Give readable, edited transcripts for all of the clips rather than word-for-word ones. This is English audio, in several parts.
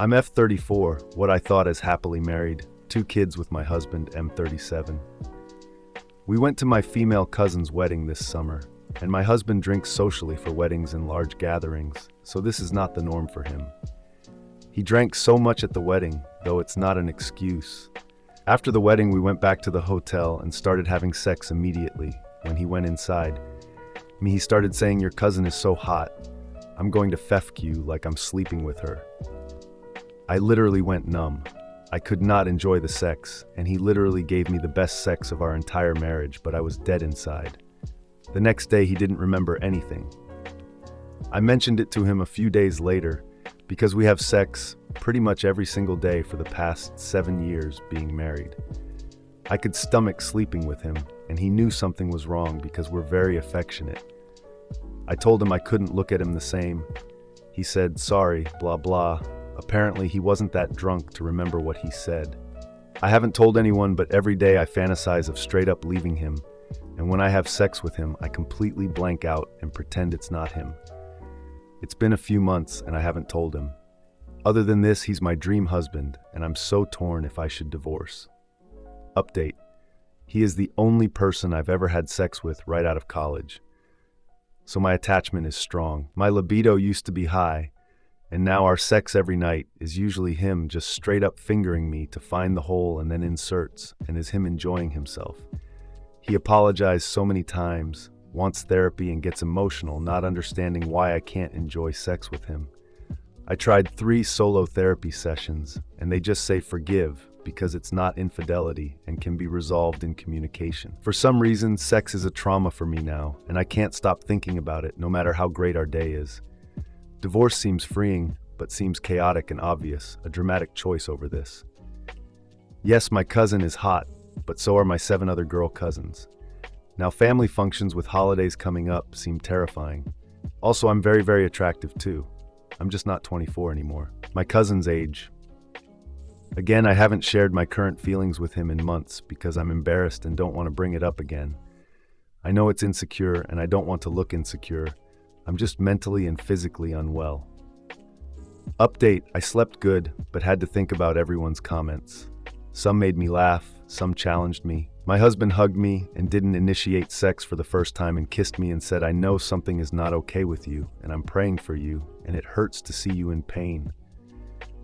I'm F34, what I thought as happily married, 2 kids with my husband, M37. We went to my female cousin's wedding this summer, and my husband drinks socially for weddings and large gatherings, so this is not the norm for him. He drank so much at the wedding, though it's not an excuse. After the wedding, we went back to the hotel and started having sex immediately. When he went inside, he started saying, "Your cousin is so hot. I'm going to fefk you like I'm sleeping with her." I literally went numb. I could not enjoy the sex, and he literally gave me the best sex of our entire marriage, but I was dead inside. The next day, he didn't remember anything. I mentioned it to him a few days later, because we have sex pretty much every single day for the past 7 years being married. I could stomach sleeping with him, and he knew something was wrong because we're very affectionate. I told him I couldn't look at him the same. He said, "Sorry, blah blah." Apparently, he wasn't that drunk to remember what he said. I haven't told anyone, but every day I fantasize of straight up leaving him, and when I have sex with him, I completely blank out and pretend it's not him. It's been a few months, and I haven't told him. Other than this, he's my dream husband, and I'm so torn if I should divorce. Update: he is the only person I've ever had sex with right out of college. So my attachment is strong. My libido used to be high, and now our sex every night is usually him just straight up fingering me to find the hole and then inserts, and is him enjoying himself. He apologized so many times, wants therapy, and gets emotional, not understanding why I can't enjoy sex with him. I tried 3 solo therapy sessions, and they just say forgive because it's not infidelity and can be resolved in communication. For some reason, sex is a trauma for me now, and I can't stop thinking about it no matter how great our day is. Divorce seems freeing, but seems chaotic and obvious, a dramatic choice over this. Yes, my cousin is hot, but so are my 7 other girl cousins. Now, family functions with holidays coming up seem terrifying. Also, I'm very, very attractive too. I'm just not 24 anymore. My cousin's age. Again, I haven't shared my current feelings with him in months because I'm embarrassed and don't want to bring it up again. I know it's insecure, and I don't want to look insecure. I'm just mentally and physically unwell. Update: I slept good, but had to think about everyone's comments. Some made me laugh, some challenged me. My husband hugged me and didn't initiate sex for the first time and kissed me and said, "I know something is not okay with you, and I'm praying for you, and it hurts to see you in pain."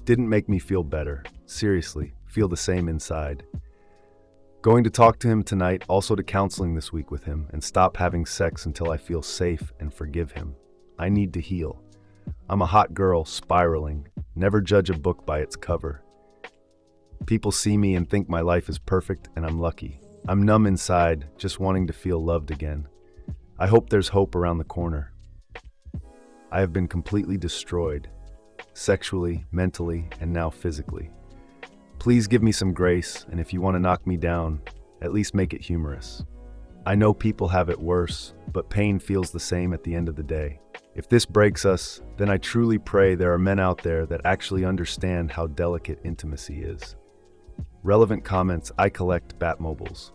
Didn't make me feel better. Seriously, feel the same inside. Going to talk to him tonight, also to counseling this week with him, and stop having sex until I feel safe and forgive him. I need to heal. I'm a hot girl, spiraling. Never judge a book by its cover. People see me and think my life is perfect, and I'm lucky. I'm numb inside, just wanting to feel loved again. I hope there's hope around the corner. I have been completely destroyed, sexually, mentally, and now physically. Please give me some grace, and if you want to knock me down, at least make it humorous. I know people have it worse, but pain feels the same at the end of the day. If this breaks us, then I truly pray there are men out there that actually understand how delicate intimacy is. Relevant comments: I collect Batmobiles.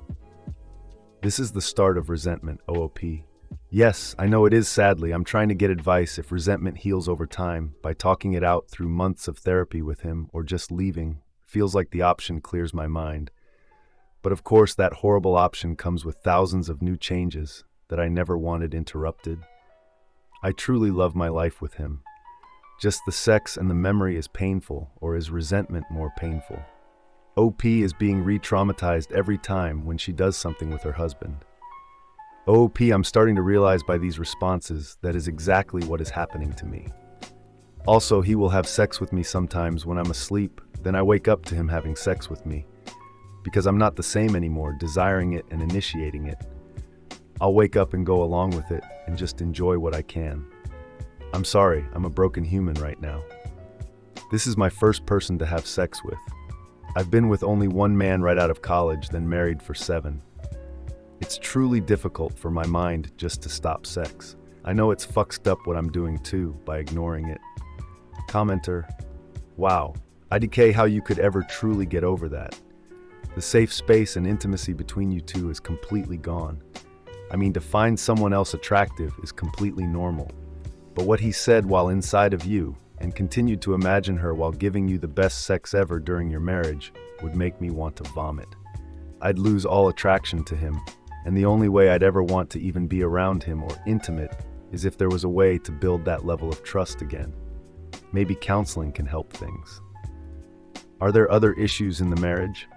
This is the start of resentment, OOP. Yes, I know it is. Sadly, I'm trying to get advice if resentment heals over time by talking it out through months of therapy with him, or just leaving. Feels like the option clears my mind. But of course, that horrible option comes with thousands of new changes that I never wanted interrupted. I truly love my life with him. Just the sex and the memory is painful, or is resentment more painful? OP is being re-traumatized every time when she does something with her husband. OP, I'm starting to realize by these responses that is exactly what is happening to me. Also, he will have sex with me sometimes when I'm asleep, then I wake up to him having sex with me. Because I'm not the same anymore, desiring it and initiating it. I'll wake up and go along with it and just enjoy what I can. I'm sorry, I'm a broken human right now. This is my first person to have sex with. I've been with only one man right out of college, then married for 7. It's truly difficult for my mind just to stop sex. I know it's fucked up what I'm doing too, by ignoring it. Commenter: wow, IDK, how you could ever truly get over that. The safe space and intimacy between you two is completely gone. I mean, to find someone else attractive is completely normal. But what he said while inside of you, and continued to imagine her while giving you the best sex ever during your marriage would make me want to vomit. I'd lose all attraction to him, and the only way I'd ever want to even be around him or intimate is if there was a way to build that level of trust again. Maybe counseling can help things. Are there other issues in the marriage?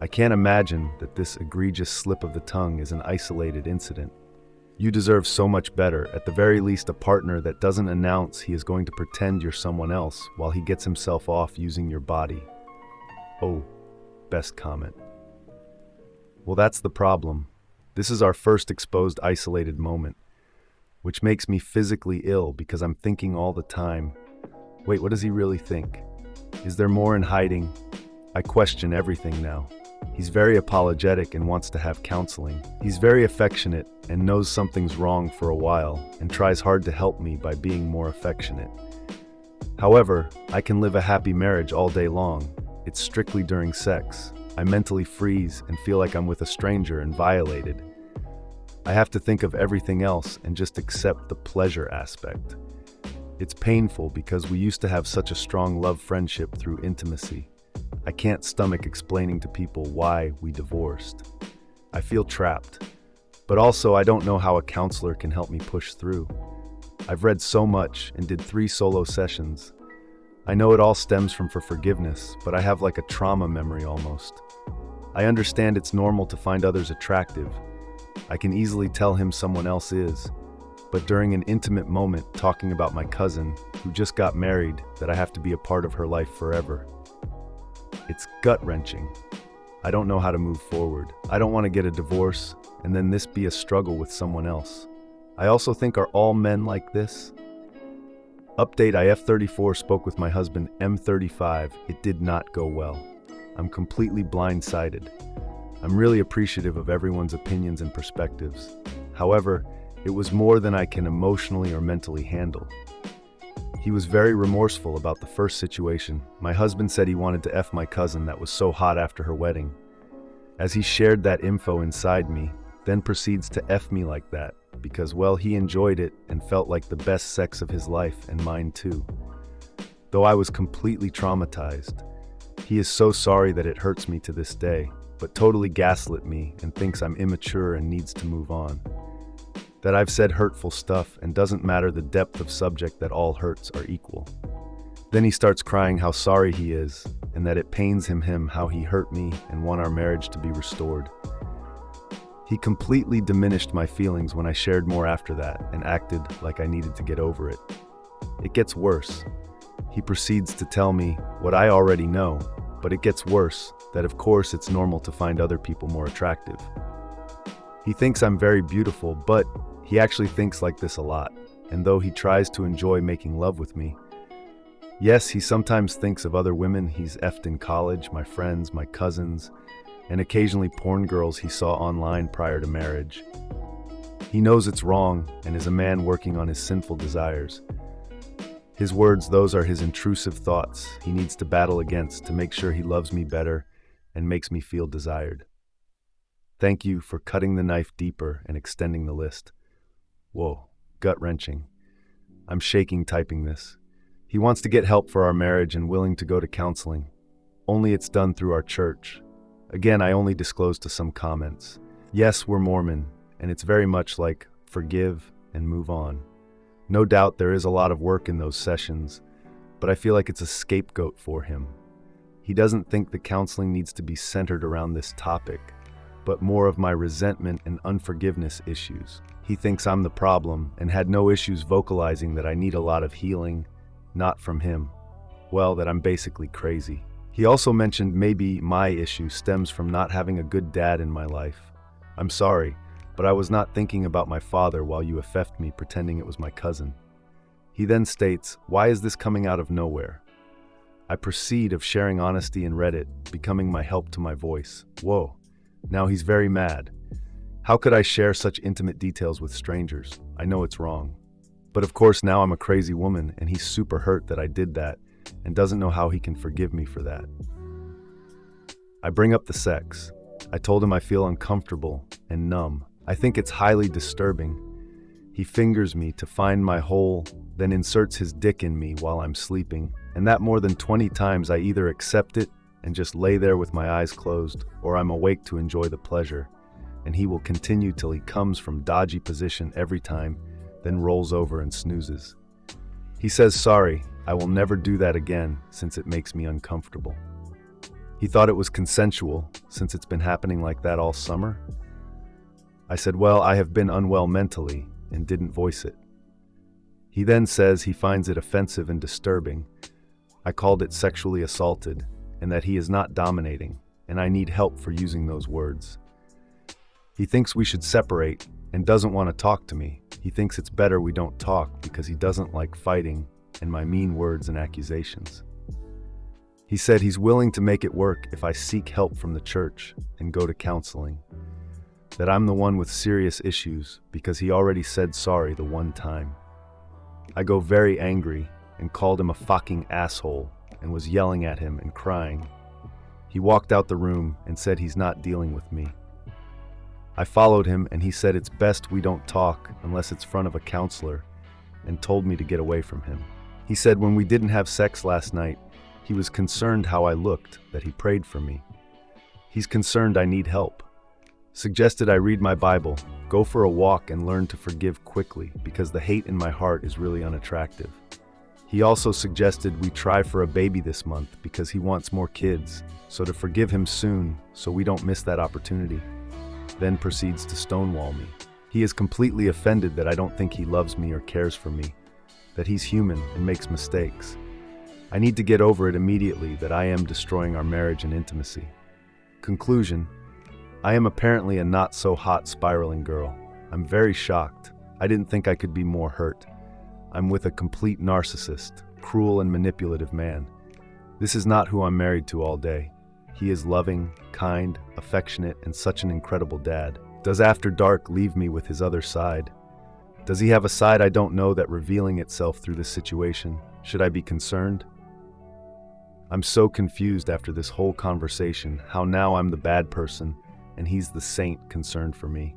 I can't imagine that this egregious slip of the tongue is an isolated incident. You deserve so much better, at the very least a partner that doesn't announce he is going to pretend you're someone else while he gets himself off using your body. Oh, best comment. Well, that's the problem. This is our first exposed isolated moment, which makes me physically ill because I'm thinking all the time, wait, what does he really think? Is there more in hiding? I question everything now. He's very apologetic and wants to have counseling. He's very affectionate and knows something's wrong for a while and tries hard to help me by being more affectionate. However, I can live a happy marriage all day long. It's strictly during sex. I mentally freeze and feel like I'm with a stranger and violated. I have to think of everything else and just accept the pleasure aspect. It's painful because we used to have such a strong love friendship through intimacy. I can't stomach explaining to people why we divorced. I feel trapped, but also I don't know how a counselor can help me push through. I've read so much and did 3 solo sessions. I know it all stems from forgiveness, but I have like a trauma memory almost. I understand it's normal to find others attractive. I can easily tell him someone else is, but during an intimate moment talking about my cousin, who just got married, that I have to be a part of her life forever. It's gut-wrenching. I don't know how to move forward. I don't want to get a divorce, and then this be a struggle with someone else. I also think, are all men like this? Update: I F34 spoke with my husband M35. It did not go well. I'm completely blindsided. I'm really appreciative of everyone's opinions and perspectives. However, it was more than I can emotionally or mentally handle. He was very remorseful about the first situation. My husband said he wanted to F my cousin that was so hot after her wedding. As he shared that info inside me, then proceeds to F me like that, because, well, he enjoyed it and felt like the best sex of his life, and mine too. Though I was completely traumatized. He is so sorry that it hurts me to this day, but totally gaslit me and thinks I'm immature and needs to move on. That I've said hurtful stuff and doesn't matter the depth of subject, that all hurts are equal. Then he starts crying how sorry he is and that it pains him how he hurt me and want our marriage to be restored. He completely diminished my feelings when I shared more after that and acted like I needed to get over it. It gets worse. He proceeds to tell me what I already know, but it gets worse, that of course it's normal to find other people more attractive. He thinks I'm very beautiful, but he actually thinks like this a lot, and though he tries to enjoy making love with me, yes, he sometimes thinks of other women he's effed in college, my friends, my cousins, and occasionally porn girls he saw online prior to marriage. He knows it's wrong and is a man working on his sinful desires. His words, those are his intrusive thoughts he needs to battle against to make sure he loves me better and makes me feel desired. Thank you for cutting the knife deeper and extending the list. Whoa, gut-wrenching. I'm shaking typing this. He wants to get help for our marriage and willing to go to counseling. Only it's done through our church. Again, I only disclosed to some comments. Yes, we're Mormon, and it's very much like forgive and move on. No doubt there is a lot of work in those sessions, but I feel like it's a scapegoat for him. He doesn't think the counseling needs to be centered around this topic, but more of my resentment and unforgiveness issues. He thinks I'm the problem and had no issues vocalizing that I need a lot of healing, not from him. Well, that I'm basically crazy. He also mentioned maybe my issue stems from not having a good dad in my life. I'm sorry, but I was not thinking about my father while you affected me pretending it was my cousin. He then states, why is this coming out of nowhere? I proceed of sharing honesty in Reddit, becoming my help to my voice. Whoa, now he's very mad. How could I share such intimate details with strangers? I know it's wrong. But of course now I'm a crazy woman and he's super hurt that I did that and doesn't know how he can forgive me for that. I bring up the sex. I told him I feel uncomfortable and numb. I think it's highly disturbing. He fingers me to find my hole, then inserts his dick in me while I'm sleeping, and that more than 20 times I either accept it and just lay there with my eyes closed, or I'm awake to enjoy the pleasure, and he will continue till he comes from dodgy position every time, then rolls over and snoozes. He says sorry, I will never do that again since it makes me uncomfortable. He thought it was consensual since it's been happening like that all summer. I said, well, I have been unwell mentally and didn't voice it. He then says he finds it offensive and disturbing. I called it sexually assaulted and that he is not dominating, and I need help for using those words. He thinks we should separate and doesn't want to talk to me. He thinks it's better we don't talk because he doesn't like fighting and my mean words and accusations. He said he's willing to make it work if I seek help from the church and go to counseling. That I'm the one with serious issues because he already said sorry the one time. I go very angry and called him a fucking asshole and was yelling at him and crying. He walked out the room and said he's not dealing with me. I followed him and he said it's best we don't talk unless it's in front of a counselor and told me to get away from him. He said when we didn't have sex last night, he was concerned how I looked, that he prayed for me. He's concerned I need help. Suggested I read my Bible, go for a walk and learn to forgive quickly because the hate in my heart is really unattractive. He also suggested we try for a baby this month because he wants more kids, so to forgive him soon so we don't miss that opportunity. Then proceeds to stonewall me. He is completely offended that I don't think he loves me or cares for me, that he's human and makes mistakes. I need to get over it immediately that I am destroying our marriage and intimacy. Conclusion, I am apparently a not-so-hot spiraling girl. I'm very shocked. I didn't think I could be more hurt. I'm with a complete narcissist, cruel and manipulative man. This is not who I'm married to all day. He is loving, kind, affectionate, and such an incredible dad. Does After Dark leave me with his other side? Does he have a side I don't know that revealing itself through this situation? Should I be concerned? I'm so confused after this whole conversation, how now I'm the bad person and he's the saint concerned for me.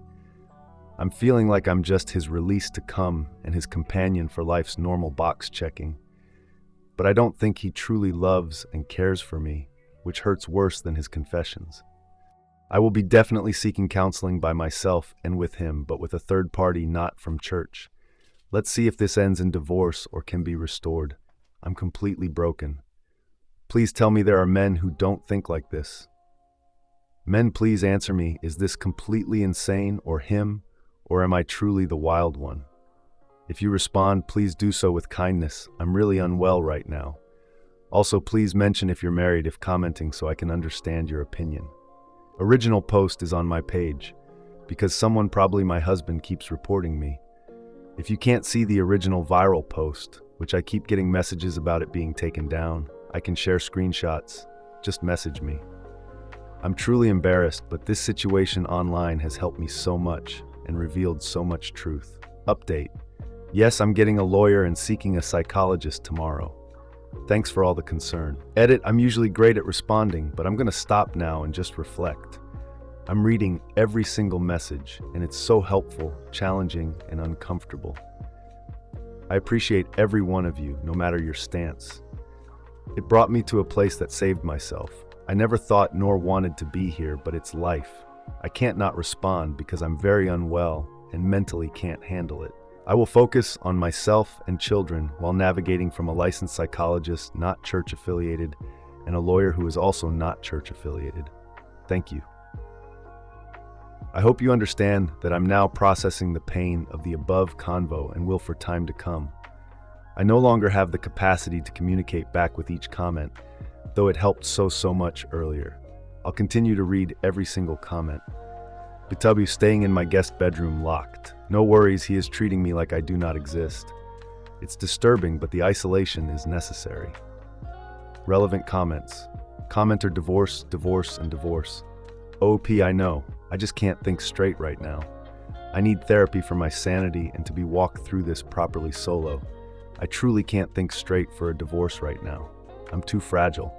I'm feeling like I'm just his release to come and his companion for life's normal box checking. But I don't think he truly loves and cares for me, which hurts worse than his confessions. I will be definitely seeking counseling by myself and with him, but with a third party not from church. Let's see if this ends in divorce or can be restored. I'm completely broken. Please tell me there are men who don't think like this. Men, please answer me, is this completely insane or him, or am I truly the wild one? If you respond, please do so with kindness. I'm really unwell right now. Also, please mention if you're married if commenting so I can understand your opinion. Original post is on my page, because someone, probably my husband, keeps reporting me. If you can't see the original viral post, which I keep getting messages about it being taken down, I can share screenshots. Just message me. I'm truly embarrassed, but this situation online has helped me so much and revealed so much truth. Update. Yes, I'm getting a lawyer and seeking a psychologist tomorrow. Thanks for all the concern. Edit, I'm usually great at responding, but I'm going to stop now and just reflect. I'm reading every single message, and it's so helpful, challenging, and uncomfortable. I appreciate every one of you, no matter your stance. It brought me to a place that saved myself. I never thought nor wanted to be here, but it's life. I can't not respond because I'm very unwell and mentally can't handle it. I will focus on myself and children while navigating from a licensed psychologist not church affiliated and a lawyer who is also not church affiliated. Thank you. I hope you understand that I'm now processing the pain of the above convo and will for time to come. I no longer have the capacity to communicate back with each comment, though it helped so much earlier. I'll continue to read every single comment. BW staying in my guest bedroom locked. No worries, he is treating me like I do not exist. It's disturbing, but the isolation is necessary. Relevant comments. Commenter divorce, divorce, and divorce. OP, I know. I just can't think straight right now. I need therapy for my sanity and to be walked through this properly solo. I truly can't think straight for a divorce right now. I'm too fragile.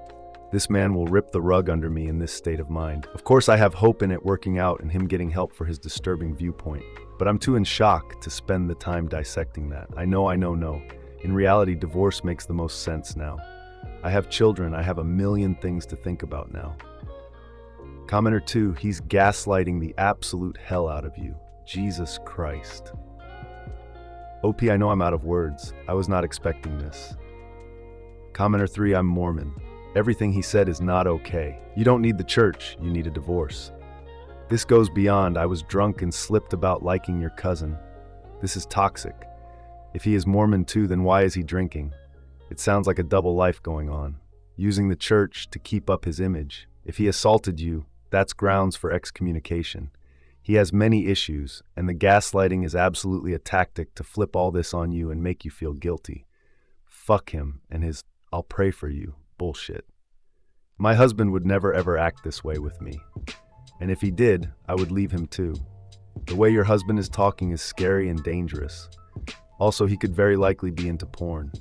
This man will rip the rug under me in this state of mind. Of course, I have hope in it working out and him getting help for his disturbing viewpoint. But I'm too in shock to spend the time dissecting that. I know. In reality, divorce makes the most sense now. I have children. I have a million things to think about now. Commenter 2, he's gaslighting the absolute hell out of you. Jesus Christ. OP, I know I'm out of words. I was not expecting this. Commenter 3, I'm Mormon. Everything he said is not okay. You don't need the church, you need a divorce. This goes beyond, I was drunk and slipped about liking your cousin. This is toxic. If he is Mormon too, then why is he drinking? It sounds like a double life going on. Using the church to keep up his image. If he assaulted you, that's grounds for excommunication. He has many issues, and the gaslighting is absolutely a tactic to flip all this on you and make you feel guilty. Fuck him and his "I'll pray for you" bullshit. My husband would never ever act this way with me. And if he did, I would leave him too. The way your husband is talking is scary and dangerous. Also, he could very likely be into porn.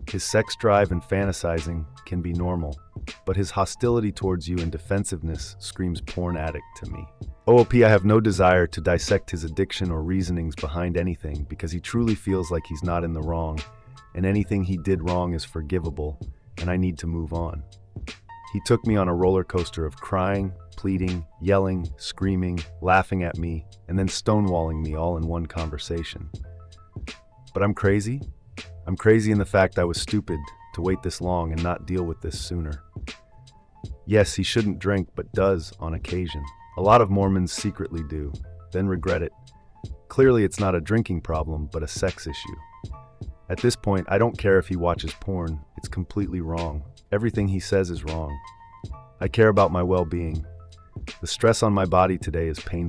His sex drive and fantasizing can be normal, but his hostility towards you and defensiveness screams porn addict to me. OOP, I have no desire to dissect his addiction or reasonings behind anything because he truly feels like he's not in the wrong, and anything he did wrong is forgivable, and I need to move on. He took me on a roller coaster of crying, pleading, yelling, screaming, laughing at me, and then stonewalling me all in one conversation. But I'm crazy? I'm crazy in the fact I was stupid to wait this long and not deal with this sooner. Yes, he shouldn't drink, but does on occasion. A lot of Mormons secretly do, then regret it. Clearly it's not a drinking problem, but a sex issue. At this point, I don't care if he watches porn. It's completely wrong. Everything he says is wrong. I care about my well-being. The stress on my body today is painful.